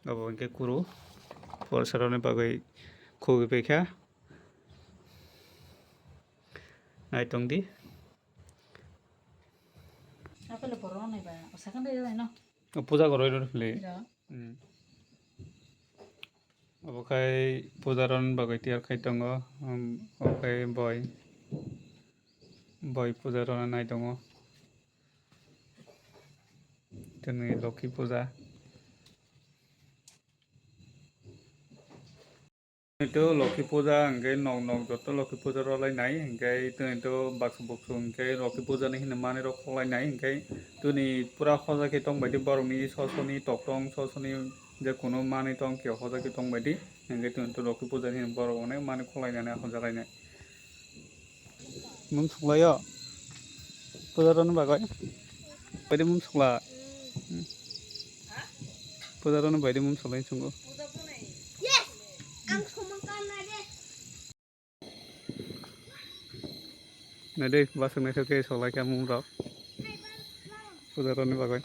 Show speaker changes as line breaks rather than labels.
अब इनके कुरु फरायसालिनि बागै खुबैबायखा नायतंदि पूजा करो इधरले अबखाय पूजारन बागै तियार खायतंग अबखाय बय पूजारन नायतंग दिनै लक्षी पूजा itu Loki Puja angke nok joto Loki Puja rolai nai angke itu bakso angke Loki Puja ni hinamani rok rolai nai angke tu ni pura khoja ki tong baidi borok ni sosoni toktong sosoni je kuno mani tong kyo khoja ki tong baidi angke tu Loki Puja ni borok ne mani kholai nai khoja lai nai mung suklai yo Puja ron bagai baidi mung sukla Puja ron baidi mung suklai sungguh Nade basang nai soke solai ka mung rok Puja ron bagai